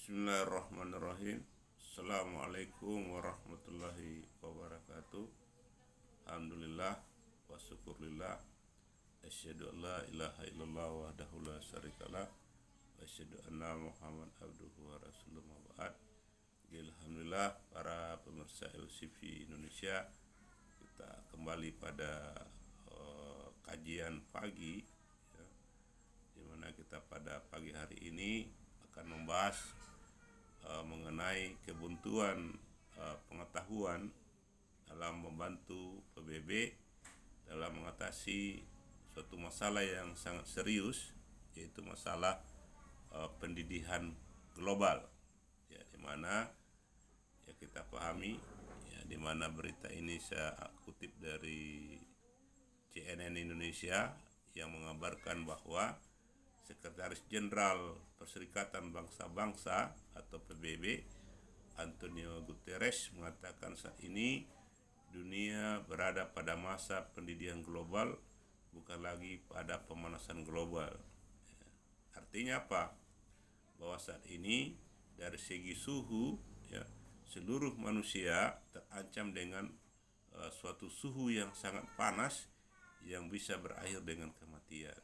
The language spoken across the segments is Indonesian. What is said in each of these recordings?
Bismillahirrahmanirrahim. Assalamualaikum warahmatullahi wabarakatuh. Alhamdulillah wa syukurillah. Asyhadu an la ilaha illallah wahdahu la syarikalah wa asyhadu anna Muhammad abduhu wa rasuluhu ma ba'd. Alhamdulillah para pemirsa LCV Indonesia, kita kembali pada kajian pagi ya, dimana kita pada pagi hari ini akan membahas mengenai kebuntuan pengetahuan dalam membantu PBB dalam mengatasi suatu masalah yang sangat serius, yaitu masalah pendidikan global ya, dimana ya kita pahami ya, dimana berita ini saya kutip dari CNN Indonesia yang mengabarkan bahwa Sekretaris Jenderal Perserikatan Bangsa-Bangsa atau PBB Antonio Guterres mengatakan saat ini dunia berada pada masa pendidikan global, bukan lagi pada pemanasan global. Artinya apa? Bahwa saat ini dari segi suhu ya, seluruh manusia terancam dengan suatu suhu yang sangat panas yang bisa berakhir dengan kematian.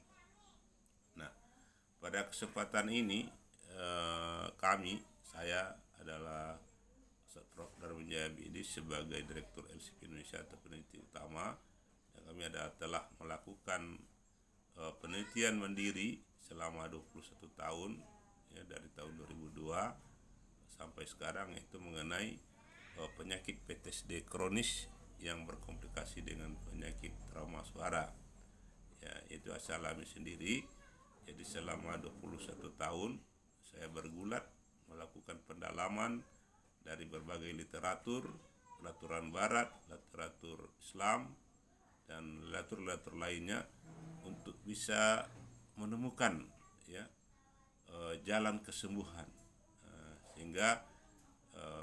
Nah, pada kesempatan ini saya adalah Ustaz Prof. Darwin Jayabidi sebagai Direktur LCV Indonesia atau peneliti utama, dan kami telah melakukan penelitian mandiri selama 21 tahun ya, dari tahun 2002 sampai sekarang, itu mengenai penyakit PTSD kronis yang berkomplikasi dengan penyakit trauma suara ya, itu asal alami sendiri. Jadi selama 21 tahun saya bergulat melakukan pendalaman dari berbagai literatur barat, literatur Islam, dan literatur lainnya untuk bisa menemukan ya jalan kesembuhan, sehingga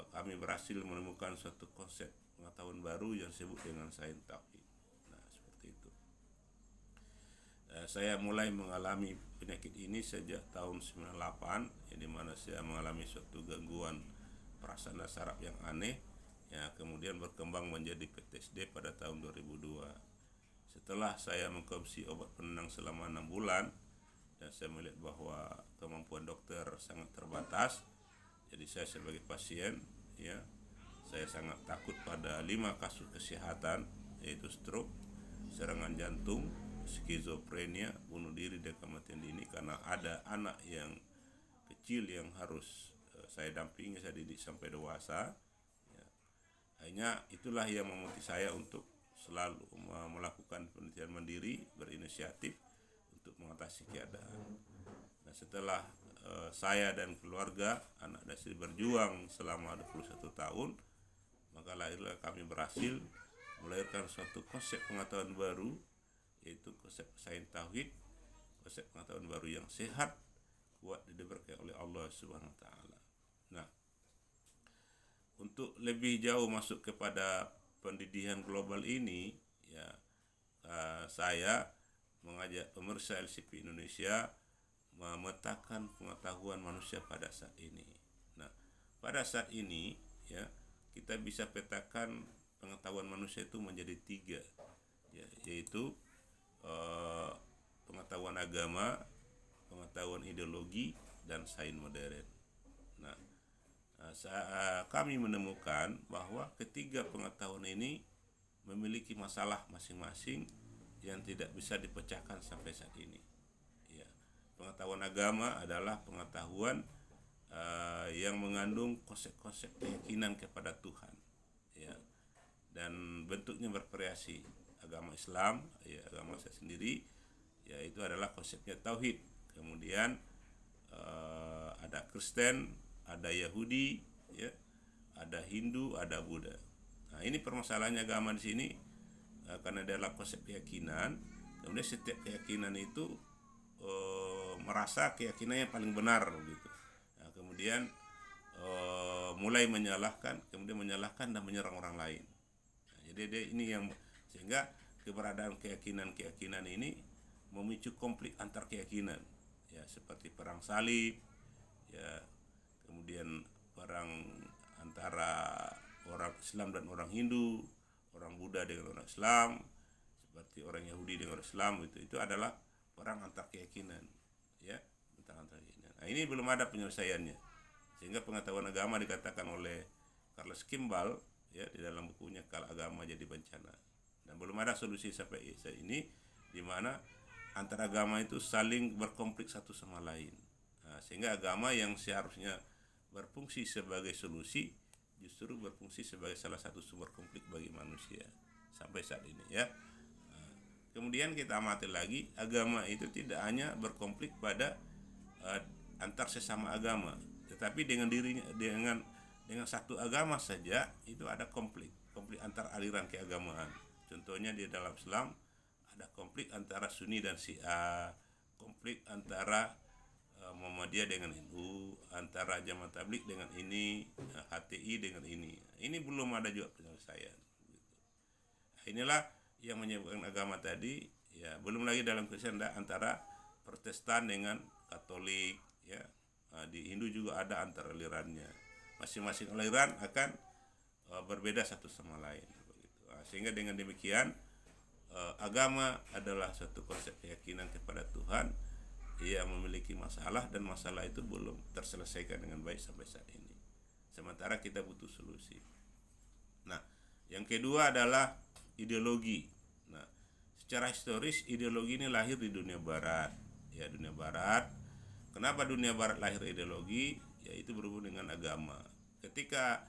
kami berhasil menemukan suatu konsep pengetahuan baru yang disebut dengan sains tauhid. Nah, seperti itu. Saya mulai mengalami penyakit ini sejak tahun 98 ya, di mana saya mengalami suatu gangguan perasaan saraf yang aneh ya, kemudian berkembang menjadi PTSD pada tahun 2002. Setelah saya mengkonsumsi obat penenang selama 6 bulan dan saya melihat bahwa kemampuan dokter sangat terbatas, jadi saya sebagai pasien ya, saya sangat takut pada 5 kasus kesehatan, yaitu stroke, serangan jantung, skizofrenia, bunuh diri, dan kematian dini, karena ada anak yang kecil yang harus saya dampingi, saya didik sampai dewasa ya. Hanya itulah yang memotivasi saya untuk selalu melakukan penelitian mandiri, berinisiatif untuk mengatasi keadaan. Nah, setelah saya dan keluarga, anak dan istri berjuang selama 21 tahun, maka lahirlah kami berhasil melahirkan suatu konsep pengetahuan baru, yaitu konsep sains tauhid, konsep pengetahuan baru yang sehat, kuat, diberkahi oleh Allah Subhanahu wa taala. Nah, untuk lebih jauh masuk kepada pendidikan global ini ya, saya mengajak pemirsa LCV Indonesia memetakan pengetahuan manusia pada saat ini. Nah, pada saat ini ya, kita bisa petakan pengetahuan manusia itu menjadi 3 ya, yaitu pengetahuan agama, pengetahuan ideologi, dan sains modern. Nah, kami menemukan bahwa ketiga pengetahuan ini memiliki masalah masing-masing yang tidak bisa dipecahkan sampai saat ini. Ya, pengetahuan agama adalah pengetahuan yang mengandung konsep-konsep keyakinan kepada Tuhan, ya, dan bentuknya bervariasi. Agama Islam, ya, agama saya sendiri, ya, itu adalah konsepnya tauhid. Kemudian ada Kristen, ada Yahudi, ya, ada Hindu, ada Buddha. Nah, ini permasalahannya agama di sini, karena adalah konsep keyakinan. Kemudian setiap keyakinan itu merasa keyakinannya paling benar gitu. Nah, kemudian mulai menyalahkan dan menyerang orang lain. Nah, jadi ini yang sehingga keberadaan keyakinan ini memicu konflik antar keyakinan ya, seperti perang salib ya, kemudian kemudian perang antara orang Islam dan orang Hindu, orang Buddha dengan orang Islam, seperti orang Yahudi dengan orang Islam, itu adalah perang antar keyakinan, ya, tentang antar keyakinan. Nah, ini belum ada penyelesaiannya, sehingga pengetahuan agama dikatakan oleh Charles Kimball, ya, di dalam bukunya Kalau Agama Jadi Bencana, dan belum ada solusi sampai saat ini di mana antar agama itu saling berkonflik satu sama lain. Nah, sehingga agama yang seharusnya berfungsi sebagai solusi justru berfungsi sebagai salah satu sumber konflik bagi manusia sampai saat ini, ya. Kemudian kita amati lagi, agama itu tidak hanya berkonflik pada antar sesama agama, tetapi dengan dirinya, dengan satu agama saja itu ada konflik antar aliran keagamaan. Contohnya di dalam Islam ada konflik antara Sunni dan Syiah, konflik antara Muhammadiyah dengan NU, antara Jamaah Tabligh dengan ini, HTI dengan ini. Ini belum ada juga penyelesaian. Inilah yang menyebabkan agama tadi, ya, belum lagi dalam Kristen antara Protestan dengan Katolik, ya. Di Hindu juga ada antar alirannya. Masing-masing aliran akan berbeda satu sama lain. Sehingga dengan demikian agama adalah suatu konsep keyakinan kepada Tuhan yang memiliki masalah, dan masalah itu belum terselesaikan dengan baik sampai saat ini. Sementara kita butuh solusi. Nah, yang kedua adalah ideologi. Nah, secara historis ideologi ini lahir di dunia barat, ya, dunia barat. Kenapa dunia barat lahir ideologi? Yaitu berhubungan dengan agama. Ketika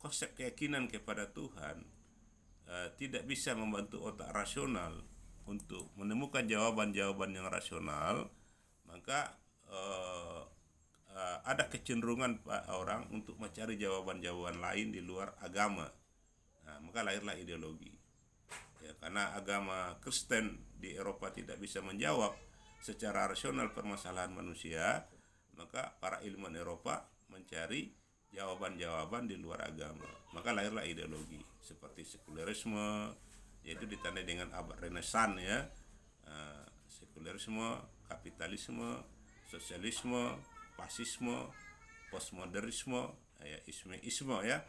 konsep keyakinan kepada Tuhan tidak bisa membantu otak rasional untuk menemukan jawaban-jawaban yang rasional, maka ada kecenderungan orang untuk mencari jawaban-jawaban lain di luar agama. Nah, maka lahirlah ideologi. Ya, karena agama Kristen di Eropa tidak bisa menjawab secara rasional permasalahan manusia, maka para ilmuwan Eropa mencari jawaban-jawaban di luar agama. Maka lahirlah ideologi seperti sekulerisme, yaitu ditandai dengan abad Renaissance, ya. Sekulerisme, kapitalisme, sosialisme, fasisme, postmodernisme, ya, isme, ya.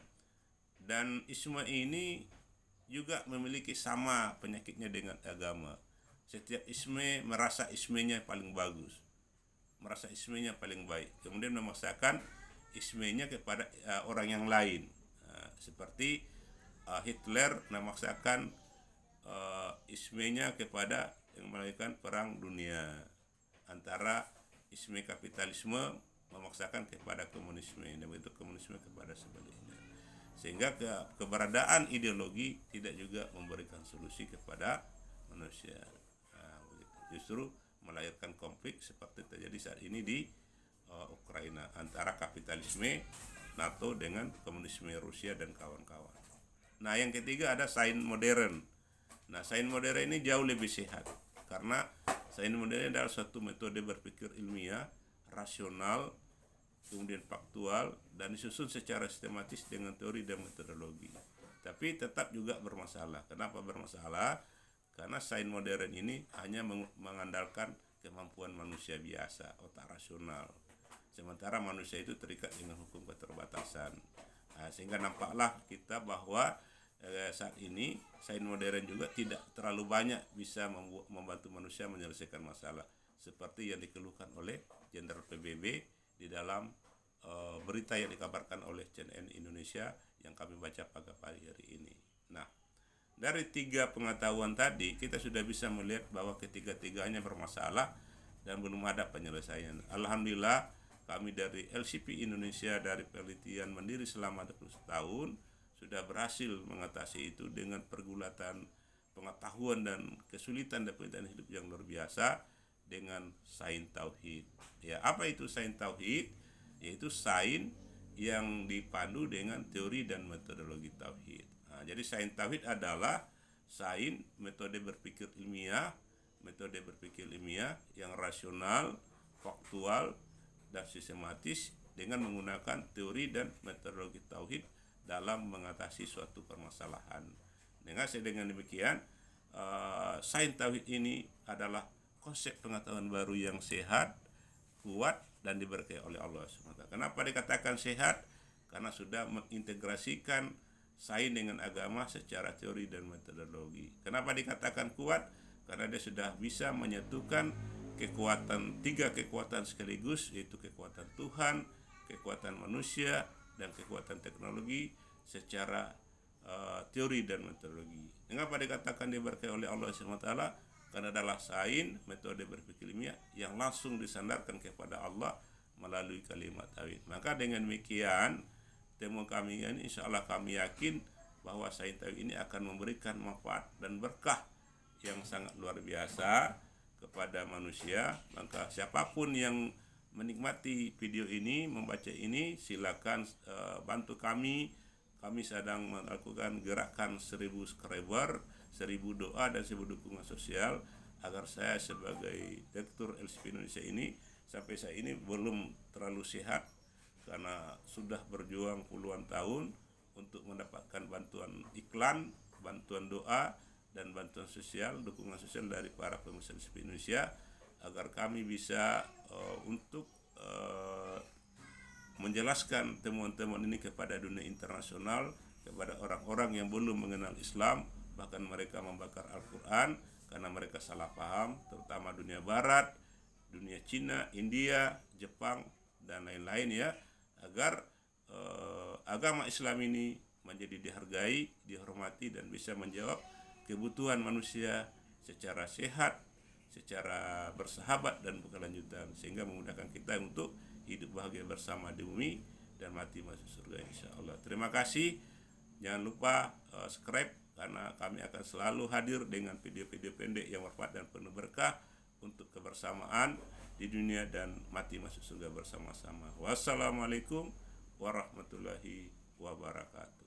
Dan isme ini juga memiliki sama penyakitnya dengan agama. Setiap isme merasa ismenya paling bagus, merasa ismenya paling baik, kemudian memaksakan ismenya kepada orang yang lain. Seperti Hitler memaksakan ismenya kepada yang melakukan perang dunia, antara isme kapitalisme memaksakan kepada komunisme, dan begitu komunisme kepada sebaliknya. Sehingga keberadaan ideologi tidak juga memberikan solusi kepada manusia. Justru melahirkan konflik seperti terjadi saat ini di Ukraina antara kapitalisme NATO dengan komunisme Rusia dan kawan-kawan. Nah, yang ketiga ada sains modern. Nah, sains modern ini jauh lebih sehat karena sains modern adalah suatu metode berpikir ilmiah, rasional, kemudian faktual, dan disusun secara sistematis dengan teori dan metodologi. Tapi tetap juga bermasalah. Kenapa bermasalah? Karena sains modern ini hanya mengandalkan kemampuan manusia biasa, otak rasional. Sementara manusia itu terikat dengan hukum keterbatasan. Sehingga nampaklah kita bahwa saat ini sains modern juga tidak terlalu banyak bisa membantu manusia menyelesaikan masalah, seperti yang dikeluhkan oleh Jenderal PBB di dalam berita yang dikabarkan oleh CNN Indonesia yang kami baca pagi hari ini. Nah, dari tiga pengetahuan tadi kita sudah bisa melihat bahwa ketiga-tiganya bermasalah dan belum ada penyelesaian. Alhamdulillah kami dari LCP Indonesia dari penelitian mandiri selama 20 tahun sudah berhasil mengatasi itu dengan pergulatan pengetahuan dan kesulitan dan penelitian hidup yang luar biasa dengan sains tauhid. Ya, apa itu sains tauhid? Yaitu sains yang dipandu dengan teori dan metodologi tauhid. Jadi sains tauhid adalah sains metode berpikir ilmiah yang rasional, faktual, dan sistematis dengan menggunakan teori dan metodologi tauhid dalam mengatasi suatu permasalahan. Dengan demikian, sains tauhid ini adalah konsep pengetahuan baru yang sehat, kuat, dan diberkahi oleh Allah SWT. Kenapa dikatakan sehat? Karena sudah mengintegrasikan sains dengan agama secara teori dan metodologi. Kenapa dikatakan kuat? Karena dia sudah bisa menyatukan tiga kekuatan sekaligus, yaitu kekuatan Tuhan, kekuatan manusia, dan kekuatan teknologi secara teori dan metodologi. Mengapa dikatakan diberkahi oleh Allah SWT? Karena adalah sains, metode berpikir ilmiah yang langsung disandarkan kepada Allah melalui kalimat tauhid. Maka dengan demikian temu kami ini, insya Allah kami yakin bahwa sains tauhid ini akan memberikan manfaat dan berkah yang sangat luar biasa kepada manusia. Maka siapapun yang menikmati video ini, membaca ini, silakan bantu kami. Kami sedang melakukan gerakan 1000 subscriber, 1000 doa dan 1000 dukungan sosial agar saya sebagai Direktur LCP Indonesia ini sampai saat ini belum terlalu sehat karena sudah berjuang puluhan tahun untuk mendapatkan bantuan iklan, bantuan doa, dan bantuan sosial, dukungan sosial dari para pemirsa LCP Indonesia agar kami bisa untuk menjelaskan temuan-temuan ini kepada dunia internasional, kepada orang-orang yang belum mengenal Islam, bahkan mereka membakar Al-Quran karena mereka salah paham, terutama dunia Barat, dunia Cina, India, Jepang, dan lain-lain ya, agar agama Islam ini menjadi dihargai, dihormati, dan bisa menjawab kebutuhan manusia secara sehat, secara bersahabat dan berkelanjutan, sehingga memudahkan kita untuk hidup bahagia bersama di bumi dan mati masuk surga insyaallah. Terima kasih. Jangan lupa subscribe karena kami akan selalu hadir dengan video-video pendek yang bermanfaat dan penuh berkah untuk kebersamaan di dunia dan mati masuk surga bersama-sama. Wassalamualaikum warahmatullahi wabarakatuh.